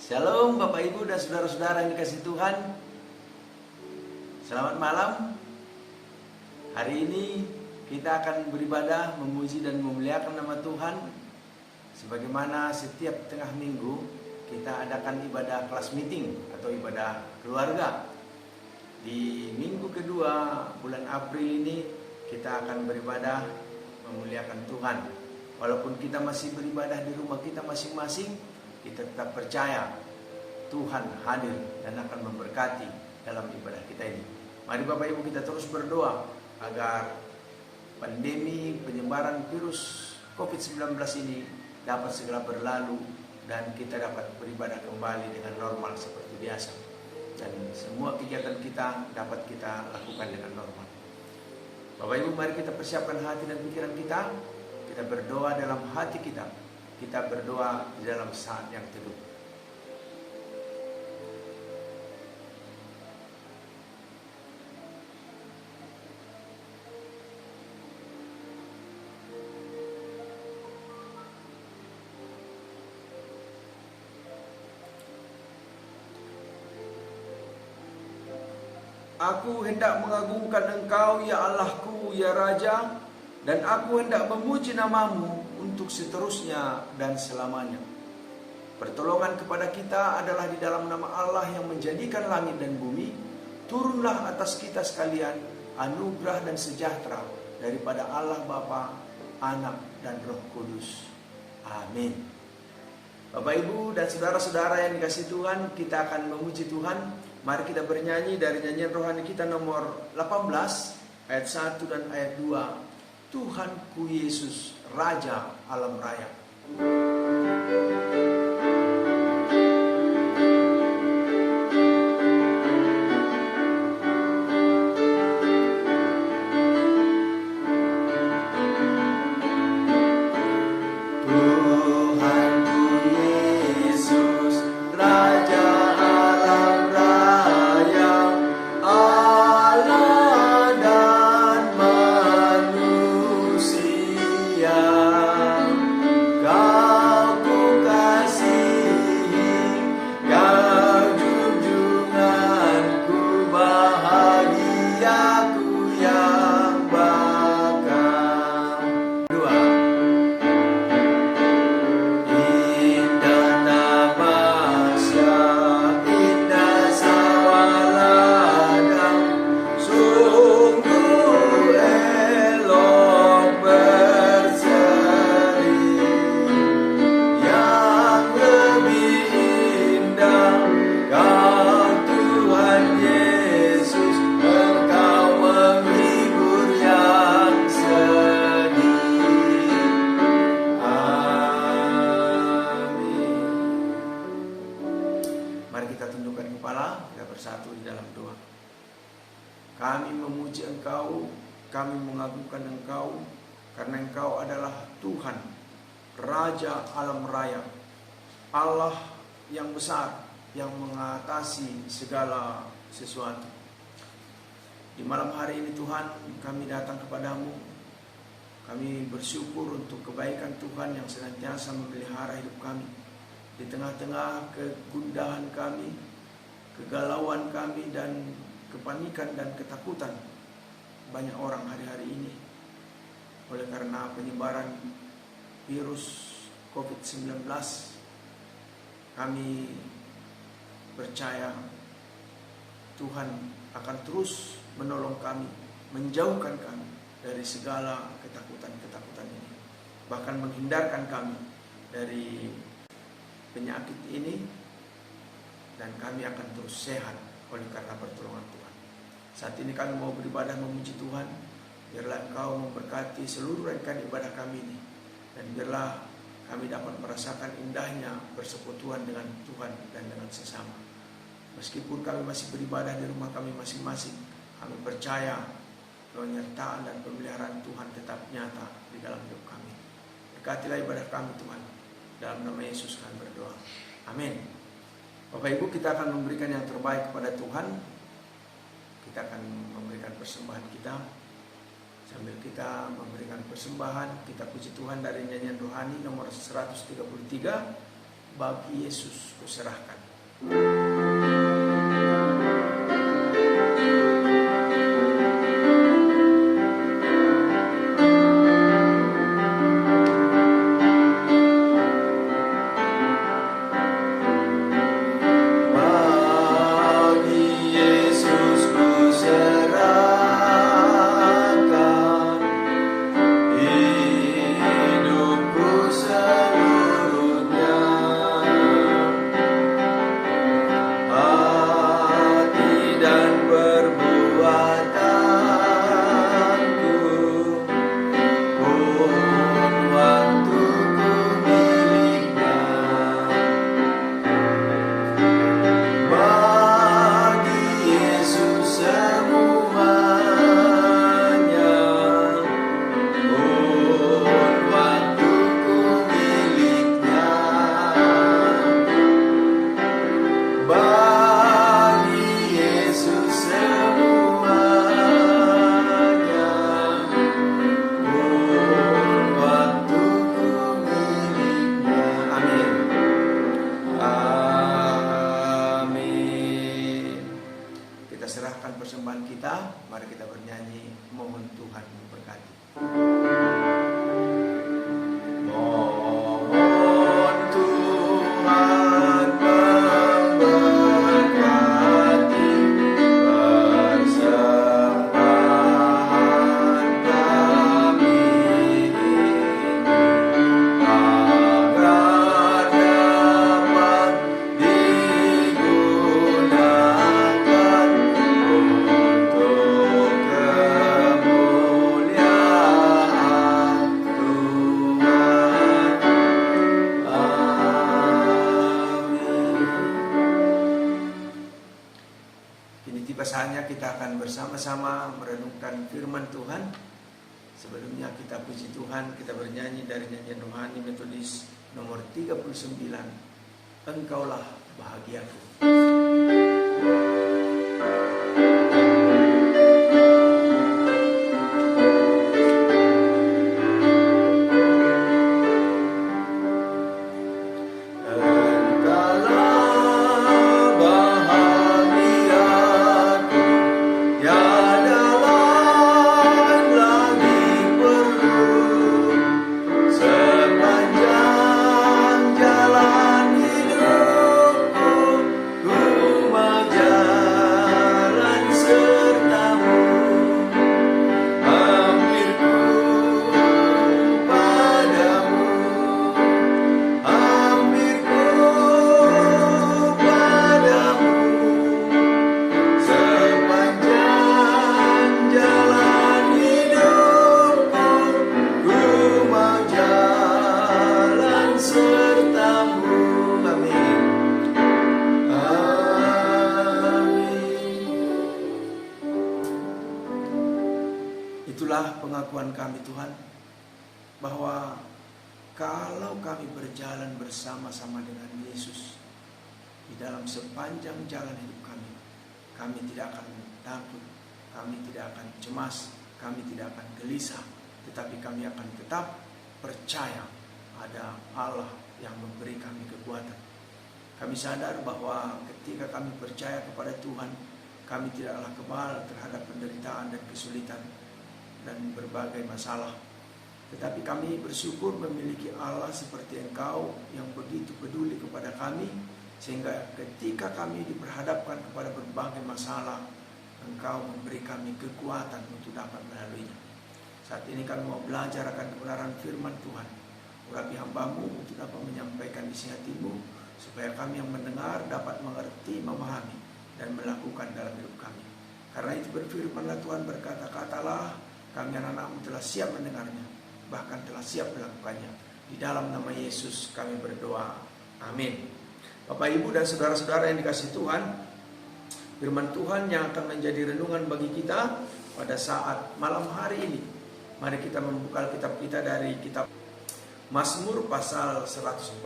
Shalom Bapak Ibu dan saudara-saudara yang dikasihi Tuhan. Selamat malam. Hari ini kita akan beribadah, memuji dan memuliakan nama Tuhan. Sebagaimana setiap tengah minggu kita adakan ibadah kelas meeting atau ibadah keluarga. Di minggu kedua bulan April ini kita akan beribadah memuliakan Tuhan. Walaupun kita masih beribadah di rumah kita masing-masing, kita tetap percaya Tuhan hadir dan akan memberkati dalam ibadah kita ini. Mari Bapak Ibu kita terus berdoa agar pandemi penyebaran virus COVID-19 ini dapat segera berlalu dan kita dapat beribadah kembali dengan normal seperti biasa. Dan semua kegiatan kita dapat kita lakukan dengan normal. Bapak Ibu, mari kita persiapkan hati dan pikiran kita. Kita berdoa dalam hati kita. Kita berdoa di dalam saat yang teduh. Aku hendak mengagungkan Engkau, ya Allahku, ya Raja, dan aku hendak memuji namamu untuk seterusnya dan selamanya. Pertolongan kepada kita adalah di dalam nama Allah yang menjadikan langit dan bumi. Turunlah atas kita sekalian anugerah dan sejahtera daripada Allah Bapa, Anak, dan Roh Kudus. Amin. Bapak Ibu dan saudara-saudara yang dikasihi Tuhan, kita akan memuji Tuhan. Mari kita bernyanyi dari nyanyian rohani kita nomor 18 ayat 1 dan ayat 2. Tuhanku Yesus, Raja alam raya. Kami memuji Engkau, kami mengagungkan Engkau, karena Engkau adalah Tuhan, Raja alam raya, Allah yang besar, yang mengatasi segala sesuatu. Di malam hari ini Tuhan, kami datang kepadamu. Kami bersyukur untuk kebaikan Tuhan yang senantiasa memelihara hidup kami. Di tengah-tengah kegundahan kami, kegalauan kami, dan kepanikan dan ketakutan banyak orang hari-hari ini oleh karena penyebaran virus COVID-19, kami percaya Tuhan akan terus menolong kami, menjauhkan kami dari segala ketakutan-ketakutan ini, bahkan menghindarkan kami dari penyakit ini, dan kami akan terus sehat oleh karena pertolongan Tuhan. Saat ini kami mau beribadah memuji Tuhan. Biarlah Engkau memberkati seluruh rangkaian ibadah kami ini, dan biarlah kami dapat merasakan indahnya persekutuan dengan Tuhan dan dengan sesama. Meskipun kami masih beribadah di rumah kami masing-masing, kami percaya penyertaan dan pemeliharaan Tuhan tetap nyata di dalam hidup kami. Berkatilah ibadah kami Tuhan. Dalam nama Yesus kami berdoa. Amin. Bapak Ibu, kita akan memberikan yang terbaik kepada Tuhan. Kita akan memberikan persembahan kita. Sambil kita memberikan persembahan, kita puji Tuhan dari nyanyian rohani nomor 133. bagi Yesus kuserahkan. Persembahan kita, mari kita bernyanyi, mohon Tuhan memberkati. Mohon Tuhan memberkati persembahan kami agar dapat digunakan untuk kemuliaan Tuhan. Amin. Kini tiba saatnya kita akan bersama-sama merenungkan firman Tuhan. Sebelumnya kita puji Tuhan, kita bernyanyi dari nyanyian rohani Metodis nomor 39, Engkaulah Bahagiaku. Itulah pengakuan kami Tuhan, bahwa kalau kami berjalan bersama-sama dengan Yesus di dalam sepanjang jalan hidup kami tidak akan takut, kami tidak akan cemas, kami tidak akan gelisah, tetapi kami akan tetap percaya ada Allah yang memberi kami kekuatan. Kami sadar bahwa ketika kami percaya kepada Tuhan, kami tidaklah kebal terhadap penderitaan dan kesulitan dan berbagai masalah. Tetapi kami bersyukur memiliki Allah seperti Engkau yang begitu peduli kepada kami, sehingga ketika kami diperhadapkan kepada berbagai masalah, Engkau memberi kami kekuatan untuk dapat melaluinya. Saat ini kami mau belajar akan kebenaran firman Tuhan. Urapi hamba-Mu untuk dapat menyampaikan isi hati-Mu, supaya kami yang mendengar dapat mengerti, memahami, dan melakukan dalam hidup kami. Karena itu berfirmanlah Tuhan berkata, katalah, kami anak-anak-Mu telah siap mendengarnya, bahkan telah siap melakukannya. Di dalam nama Yesus kami berdoa. Amin. Bapak, Ibu, dan saudara-saudara yang dikasihi Tuhan, firman Tuhan yang akan menjadi renungan bagi kita pada saat malam hari ini. Mari kita membuka kitab kita dari kitab Mazmur pasal 145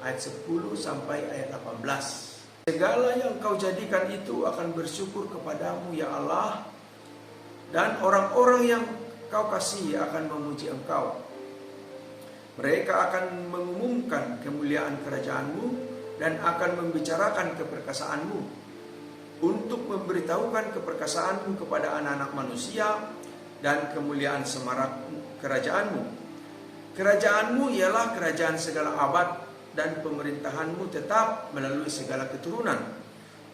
ayat 10 sampai ayat 18. Segala yang Kau jadikan itu akan bersyukur kepadamu ya Allah, dan orang-orang yang Kau kasihi akan memuji Engkau. Mereka akan mengumumkan kemuliaan kerajaan-Mu dan akan membicarakan keperkasaanmu, untuk memberitahukan keperkasaanmu kepada anak-anak manusia dan kemuliaan semarak kerajaanmu. Kerajaanmu ialah kerajaan segala abad dan pemerintahanmu tetap melalui segala keturunan.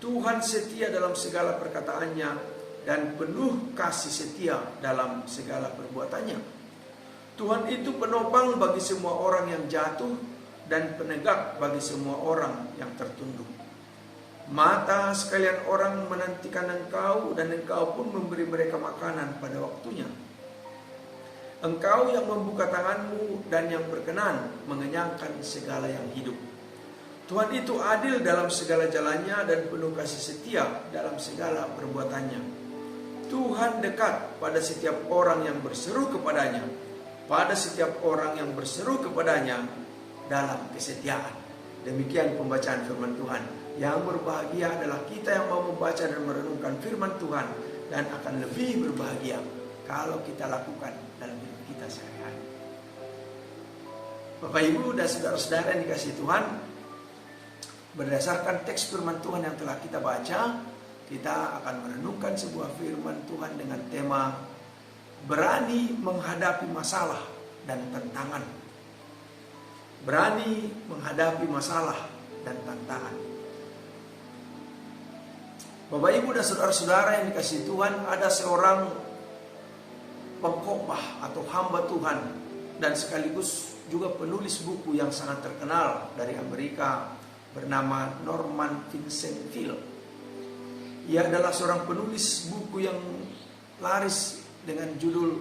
Tuhan setia dalam segala perkataannya dan penuh kasih setia dalam segala perbuatannya. Tuhan itu penopang bagi semua orang yang jatuh dan penegak bagi semua orang yang tertunduk. Mata sekalian orang menantikan Engkau, dan Engkau pun memberi mereka makanan pada waktunya. Engkau yang membuka tangan-Mu dan yang berkenan mengenyangkan segala yang hidup. Tuhan itu adil dalam segala jalannya dan penuh kasih setia dalam segala perbuatannya. Tuhan dekat pada setiap orang yang berseru kepadanya, pada setiap orang yang berseru kepadanya dalam kesetiaan. Demikian pembacaan firman Tuhan. Yang berbahagia adalah kita yang mau membaca dan merenungkan firman Tuhan, dan akan lebih berbahagia kalau kita lakukan dalam hidup kita sehari-hari. Bapak Ibu dan saudara-saudara yang dikasihi Tuhan, berdasarkan teks firman Tuhan yang telah kita baca, kita akan merenungkan sebuah firman Tuhan dengan tema berani menghadapi masalah dan tantangan. Berani menghadapi masalah dan tantangan. Bapak Ibu dan saudara-saudara yang dikasihi Tuhan, ada seorang pengkhotbah atau hamba Tuhan dan sekaligus juga penulis buku yang sangat terkenal dari Amerika bernama Norman Vincent Peale. Ia adalah seorang penulis buku yang laris dengan judul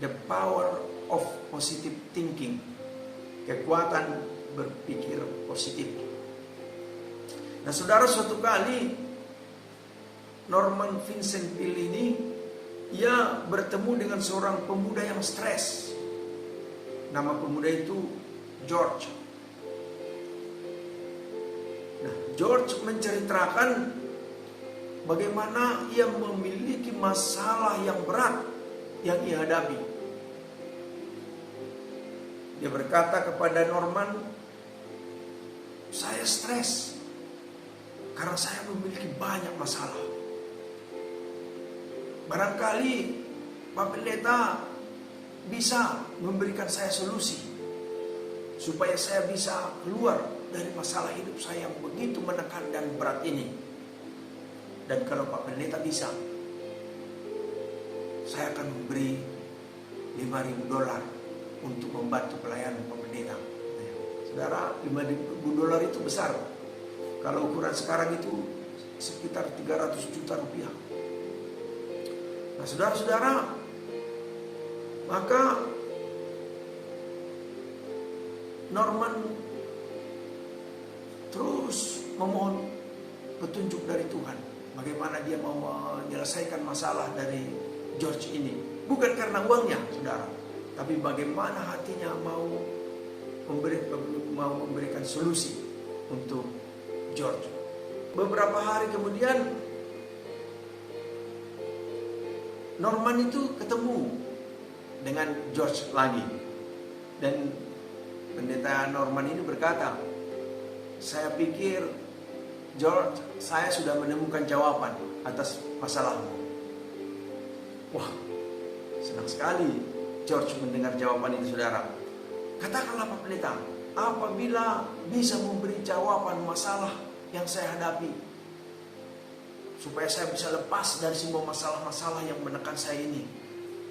The Power of Positive Thinking, kekuatan berpikir positif. Nah saudara, suatu kali Norman Vincent Peale ini, ia bertemu dengan seorang pemuda yang stres. Nama pemuda itu George. Nah, George menceritakan bagaimana ia memiliki masalah yang berat yang ia hadapi. Dia berkata kepada Norman, saya stres karena saya memiliki banyak masalah. Barangkali Pak Pendeta bisa memberikan saya solusi supaya saya bisa keluar dari masalah hidup saya yang begitu menekan dan berat ini. Dan kalau Pak Pendeta bisa, saya akan memberi $5.000 untuk membantu pelayanan Pak Pendeta. Saudara, $5.000 itu besar. Kalau ukuran sekarang itu sekitar 300 juta rupiah. Nah saudara-saudara, maka Norman terus memohon petunjuk dari Tuhan. Bagaimana dia mau menyelesaikan masalah dari George ini. Bukan karena uangnya, saudara, tapi bagaimana hatinya mau memberikan solusi untuk George. Beberapa hari kemudian Norman itu ketemu dengan George lagi. Dan pendeta Norman ini berkata, saya pikir George, saya sudah menemukan jawaban atas masalahmu. Wah, senang sekali George mendengar jawaban itu, saudara. Katakanlah Pak Pendeta, apabila bisa memberi jawaban masalah yang saya hadapi, supaya saya bisa lepas dari semua masalah-masalah yang menekan saya ini,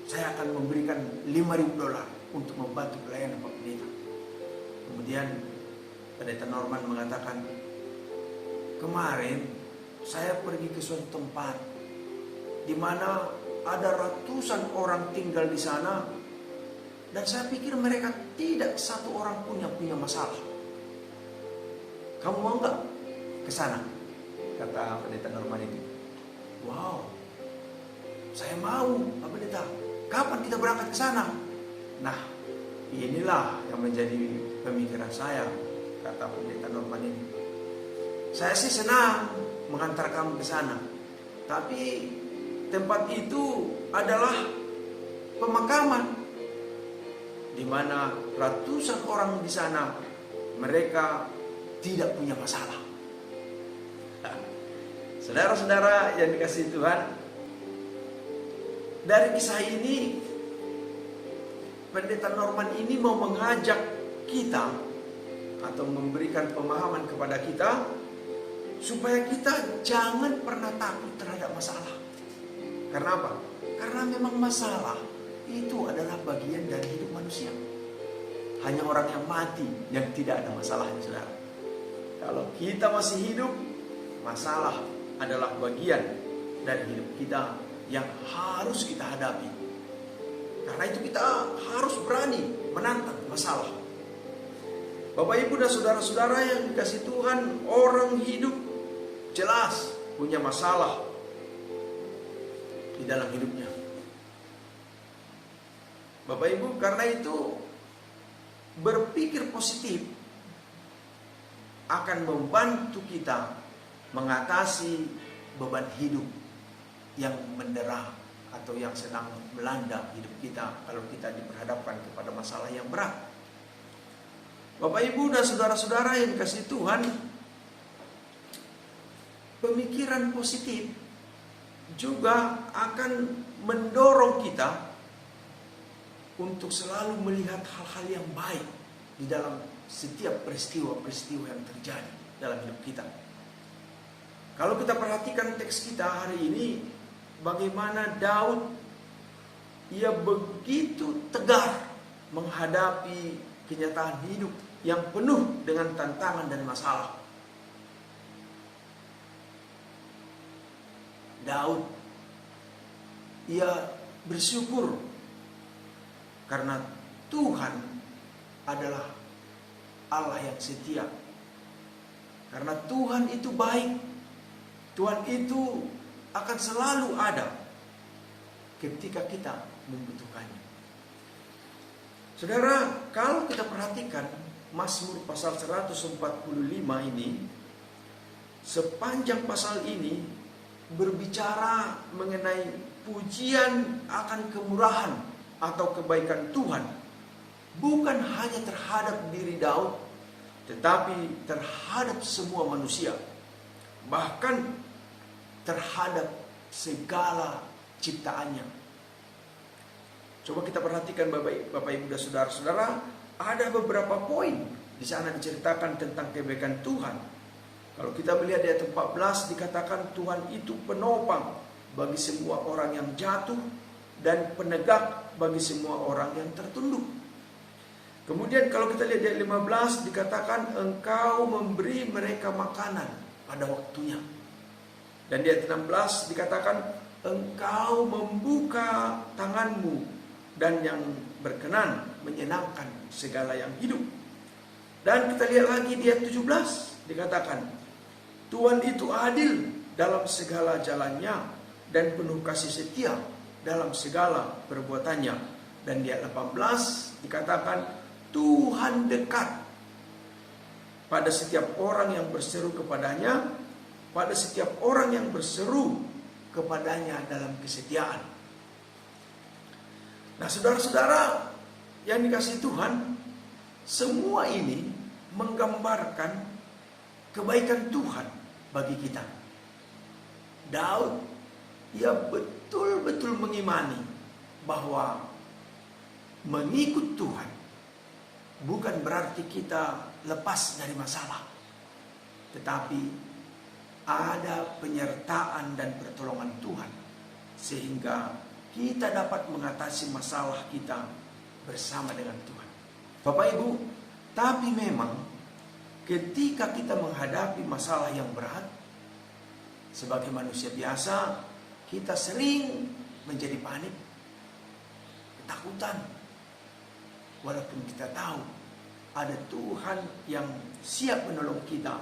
saya akan memberikan $5.000 untuk membantu pelayanan Pak Pendeta. Kemudian Pendeta Norman mengatakan, kemarin saya pergi ke suatu tempat di mana ada ratusan orang tinggal di sana, dan saya pikir mereka tidak satu orang pun yang punya masalah. Kamu mau nggak ke sana? Kata Pendeta Norman itu. Wow, saya mau, Pak Pendeta. Kapan kita berangkat ke sana? Nah, inilah yang menjadi pemikiran saya, kata Pendeta Norman ini. Saya sih senang mengantar kamu ke sana, tapi tempat itu adalah pemakaman. di mana ratusan orang di sana mereka tidak punya masalah. Saudara-saudara yang dikasihi Tuhan, dari kisah ini Pendeta Norman ini mau mengajak kita atau memberikan pemahaman kepada kita supaya kita jangan pernah takut terhadap masalah. Karena apa? Karena memang masalah itu adalah bagian dari hidup manusia. Hanya orang yang mati yang tidak ada masalahnya, saudara. Kalau kita masih hidup, masalah adalah bagian dari hidup kita yang harus kita hadapi. Karena itu kita harus berani menantang masalah. Bapak, Ibu, dan saudara-saudara yang dikasihi Tuhan, orang hidup jelas punya masalah di dalam hidupnya. Bapak, Ibu, karena itu berpikir positif akan membantu kita mengatasi beban hidup yang mendera atau yang sedang melanda hidup kita kalau kita diperhadapkan kepada masalah yang berat. Bapak, Ibu, dan saudara-saudara yang dikasihi Tuhan, pemikiran positif juga akan mendorong kita untuk selalu melihat hal-hal yang baik di dalam setiap peristiwa-peristiwa yang terjadi dalam hidup kita. Kalau kita perhatikan teks kita hari ini, bagaimana Daud ia begitu tegar menghadapi kenyataan hidup yang penuh dengan tantangan dan masalah. Daud ia bersyukur karena Tuhan adalah Allah yang setia. Karena Tuhan itu baik. Tuhan itu akan selalu ada ketika kita membutuhkannya. Saudara, kalau kita perhatikan Mazmur pasal 145 ini, sepanjang pasal ini berbicara mengenai pujian akan kemurahan atau kebaikan Tuhan, bukan hanya terhadap diri Daud, tetapi terhadap semua manusia, bahkan terhadap segala ciptaannya. Coba kita perhatikan Bapak, Ibu, dan saudara-saudara, ada beberapa poin di sana diceritakan tentang kebaikan Tuhan. Kalau kita melihat di ayat 14 dikatakan Tuhan itu penopang bagi semua orang yang jatuh dan penegak bagi semua orang yang tertunduk. Kemudian kalau kita lihat di ayat 15 dikatakan Engkau memberi mereka makanan pada waktunya. Dan di ayat 16 dikatakan Engkau membuka tanganmu dan yang berkenan menyenangkan segala yang hidup. Dan kita lihat lagi di ayat 17 dikatakan Tuhan itu adil dalam segala jalannya dan penuh kasih setia dalam segala perbuatannya. Dan di ayat 18 dikatakan Tuhan dekat pada setiap orang yang berseru kepadanya, pada setiap orang yang berseru kepadanya dalam kesetiaan. Nah, saudara-saudara yang dikasihi Tuhan, semua ini menggambarkan kebaikan Tuhan bagi kita. Daud, ia betul-betul mengimani bahwa mengikut Tuhan bukan berarti kita lepas dari masalah, tetapi ada penyertaan dan pertolongan Tuhan sehingga kita dapat mengatasi masalah kita bersama dengan Tuhan. Bapak, Ibu, tapi memang ketika kita menghadapi masalah yang berat, sebagai manusia biasa, kita sering menjadi panik, ketakutan. Walaupun kita tahu ada Tuhan yang siap menolong kita.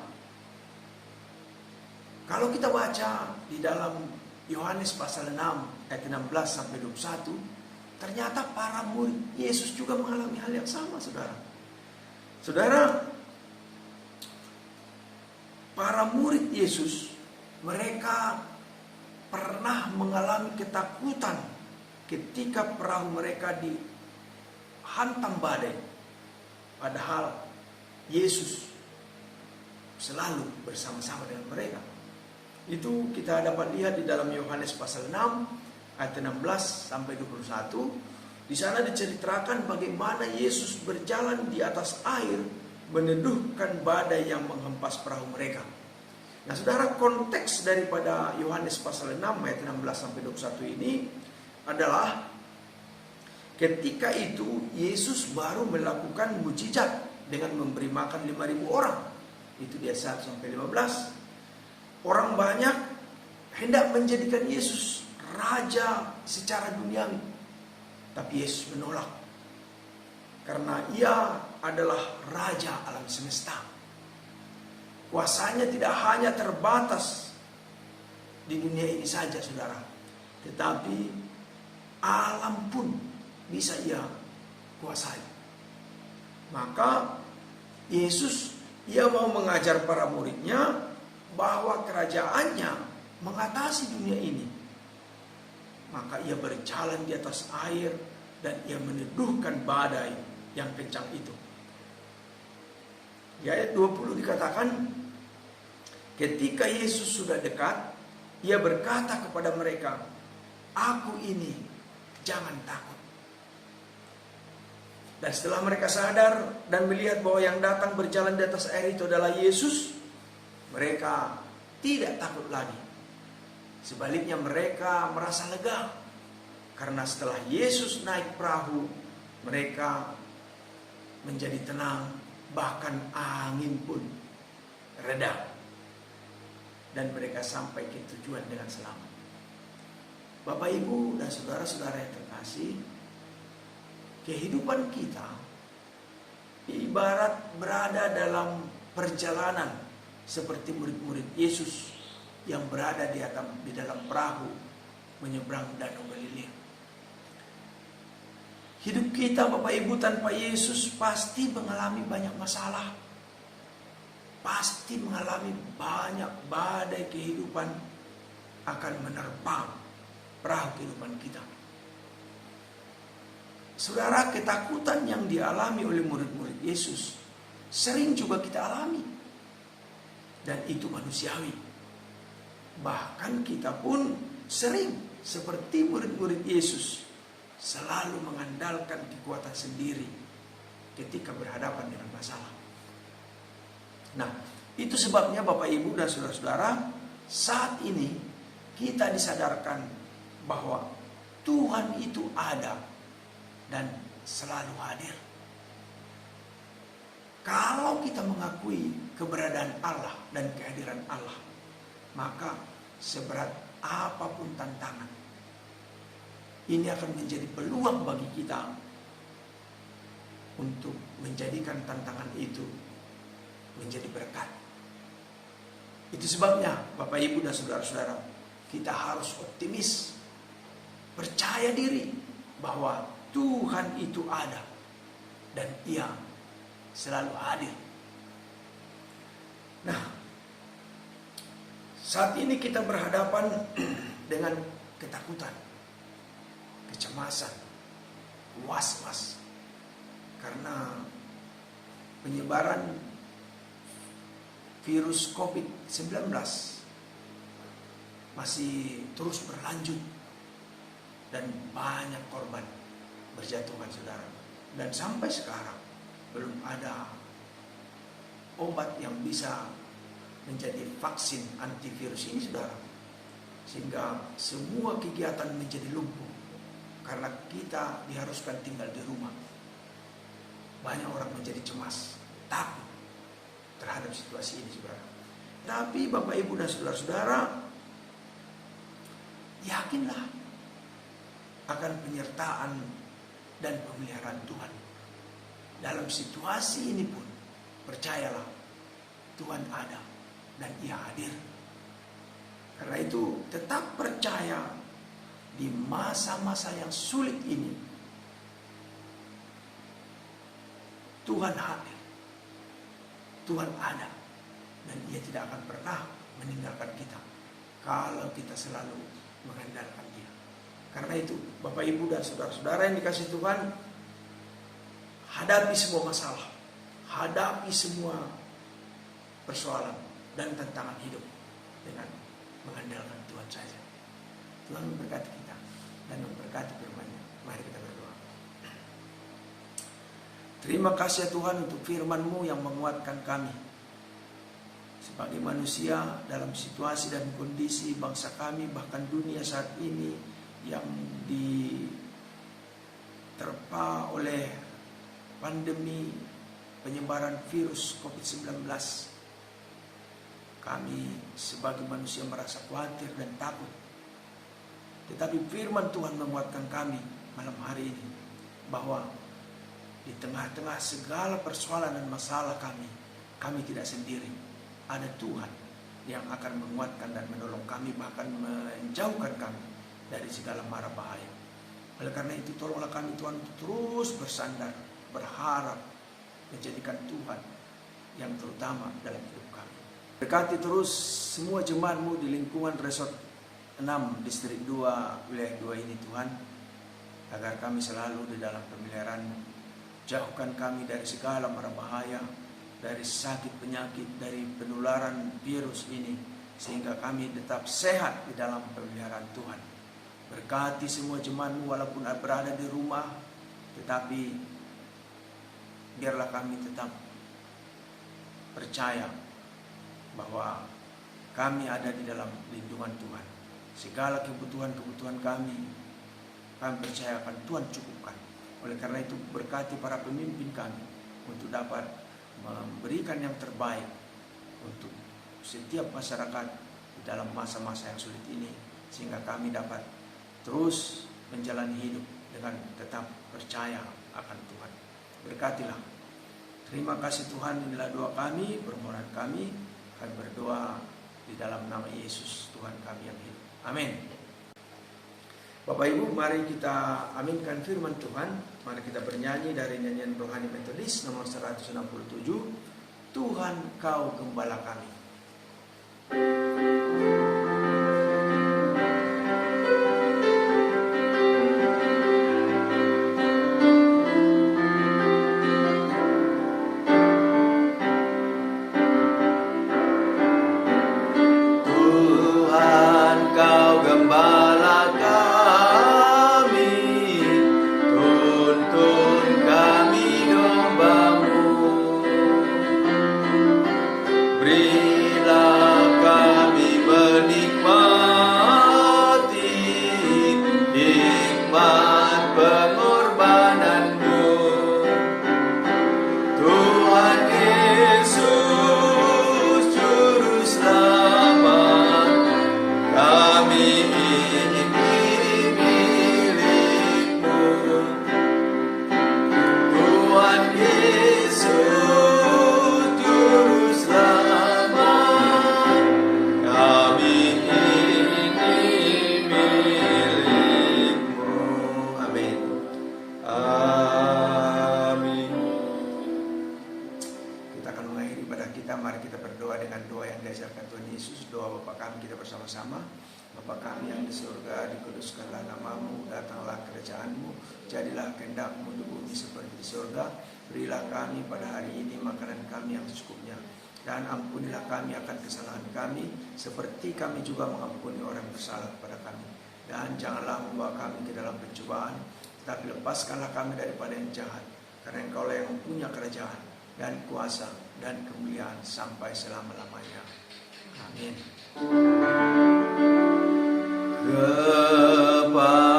Kalau kita baca di dalam Yohanes pasal 6 ayat 16 sampai 21, ternyata para murid Yesus juga mengalami hal yang sama, saudara. Saudara, para murid Yesus, mereka pernah mengalami ketakutan ketika perahu mereka hantam badai. Padahal Yesus selalu bersama-sama dengan mereka. Itu kita dapat lihat di dalam Yohanes pasal 6 ayat 16 sampai 21. Di sana diceritakan bagaimana Yesus berjalan di atas air meneduhkan badai yang menghempas perahu mereka. Nah, saudara, konteks daripada Yohanes pasal 6 ayat 16 sampai 21 ini adalah ketika itu Yesus baru melakukan mujizat dengan memberi makan 5.000 orang. Itu di ayat 1 sampai 15. Orang banyak hendak menjadikan Yesus raja secara duniawi. Tapi Yesus menolak. Karena ia adalah raja alam semesta. Kuasanya tidak hanya terbatas di dunia ini saja, saudara. Tetapi alam pun bisa ia kuasai. Maka Yesus, ia mau mengajar para muridnya bahwa kerajaannya mengatasi dunia ini. Maka ia berjalan di atas air dan ia meneduhkan badai yang kencang itu. Di ayat 20 dikatakan, ketika Yesus sudah dekat, ia berkata kepada mereka, "Aku ini, jangan takut." Dan setelah mereka sadar dan melihat bahwa yang datang berjalan di atas air itu adalah Yesus, mereka tidak takut lagi. Sebaliknya mereka merasa lega. Karena setelah Yesus naik perahu, mereka menjadi tenang. Bahkan angin pun reda. Dan mereka sampai ke tujuan dengan selamat. Bapak, Ibu, dan saudara-saudara yang terkasih, kehidupan kita ibarat berada dalam perjalanan seperti murid-murid Yesus yang berada di dalam perahu menyeberang Danau Galilea. Hidup kita, Bapak Ibu, tanpa Yesus pasti mengalami banyak masalah. Pasti mengalami banyak badai kehidupan akan menerpang perahu kehidupan kita. Saudara, ketakutan yang dialami oleh murid-murid Yesus sering juga kita alami. Dan itu manusiawi. Bahkan kita pun sering seperti murid-murid Yesus selalu mengandalkan kekuatan sendiri ketika berhadapan dengan masalah. Nah, itu sebabnya Bapak, Ibu, dan saudara-saudara, saat ini kita disadarkan bahwa Tuhan itu ada dan selalu hadir. Kalau kita mengakui keberadaan Allah dan kehadiran Allah, maka seberat apapun tantangan, ini akan menjadi peluang bagi kita untuk menjadikan tantangan itu menjadi berkat. Itu sebabnya Bapak, Ibu, dan saudara-saudara, kita harus optimis, percaya diri bahwa Tuhan itu ada dan Ia selalu hadir. Nah, saat ini kita berhadapan dengan ketakutan, kecemasan, was-was karena penyebaran virus COVID-19 masih terus berlanjut dan banyak korban berjatuhan, saudara. Dan sampai sekarang belum ada obat yang bisa menjadi vaksin antivirus ini, saudara. Sehingga semua kegiatan menjadi lumpuh karena kita diharuskan tinggal di rumah. Banyak orang menjadi cemas, takut terhadap situasi ini, saudara. Tapi Bapak, Ibu, dan saudara-saudara, yakinlah akan penyertaan dan pemeliharaan Tuhan. Dalam situasi ini pun, percayalah, Tuhan ada dan Ia hadir. Karena itu tetap percaya di masa-masa yang sulit ini, Tuhan hadir, Tuhan ada, dan Ia tidak akan pernah meninggalkan kita kalau kita selalu mengandalkan Dia. Karena itu Bapak, Ibu, dan saudara-saudara yang dikasihi Tuhan, hadapi semua masalah, hadapi semua persoalan dan tantangan hidup dengan mengandalkan Tuhan saja. Tuhan memberkati kita dan memberkati firman-Nya. Mari kita berdoa. Terima kasih ya Tuhan untuk firman-Mu yang menguatkan kami sebagai manusia dalam situasi dan kondisi bangsa kami, bahkan dunia saat ini yang diterpa oleh pandemi penyebaran virus COVID-19. Kami sebagai manusia merasa khawatir dan takut. Tetapi firman Tuhan menguatkan kami malam hari ini bahwa di tengah-tengah segala persoalan dan masalah kami tidak sendiri. Ada Tuhan yang akan menguatkan dan menolong kami, bahkan menjauhkan kami dari segala mara bahaya. Oleh karena itu tolonglah kami Tuhan untuk terus bersandar, berharap, menjadikan Tuhan yang terutama dalam hidup kami. Berkati terus semua jemaat-Mu di lingkungan Resort 6 Distrik 2 Wilayah 2 ini Tuhan, agar kami selalu di dalam pemeliharaan-Mu. Jauhkan kami dari segala mara bahaya, dari sakit penyakit, dari penularan virus ini, sehingga kami tetap sehat di dalam pemeliharaan Tuhan. Berkati semua jemaat-Mu walaupun berada di rumah, tetapi biarlah kami tetap percaya bahwa kami ada di dalam lindungan Tuhan. Segala kebutuhan-kebutuhan kami percaya akan Tuhan cukupkan. Oleh karena itu berkati para pemimpin kami untuk dapat memberikan yang terbaik untuk setiap masyarakat di dalam masa-masa yang sulit ini, sehingga kami dapat terus menjalani hidup dengan tetap percaya akan Tuhan. Berkatilah. Terima kasih Tuhan, inilah doa kami, permohonan kami. Kami berdoa di dalam nama Yesus Tuhan kami yang hidup. Amin. Bapak Ibu, mari kita aminkan firman Tuhan. Mari kita bernyanyi dari nyanyian rohani Metodis nomor 167. Tuhan Kau Gembala Kami. Jadilah kehendak-Mu di bumi seperti di surga. Berilah kami pada hari ini makanan kami yang secukupnya, dan ampunilah kami akan kesalahan kami, seperti kami juga mengampuni orang yang bersalah kepada kami. Dan janganlah membawa kami ke dalam pencobaan, tetapi lepaskanlah kami daripada yang jahat. Karena Engkaulah yang mempunyai kerajaan dan kuasa dan kemuliaan sampai selama-lamanya. Amin. Kepada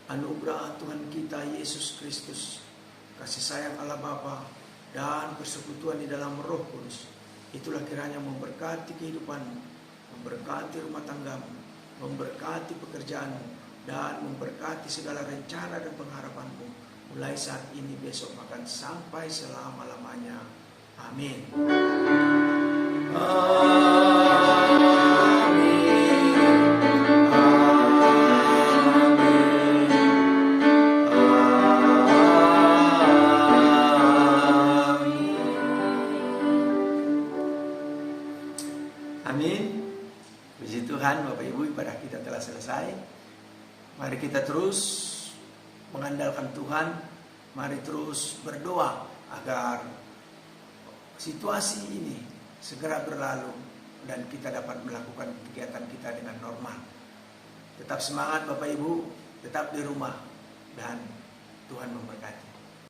Anugerah Tuhan kita Yesus Kristus, kasih sayang Allah Bapa, dan persekutuan di dalam Roh Kudus, itulah kiranya memberkati kehidupanmu, memberkati rumah tanggamu, memberkati pekerjaanmu, dan memberkati segala rencana dan pengharapanmu, mulai saat ini, besok, bahkan sampai selama-lamanya. Amin. Amin. Puji Tuhan, Bapak Ibu, ibadah kita telah selesai. Mari kita terus mengandalkan Tuhan. Mari terus berdoa agar situasi ini segera berlalu dan kita dapat melakukan kegiatan kita dengan normal. Tetap semangat Bapak Ibu, tetap di rumah, dan Tuhan memberkati.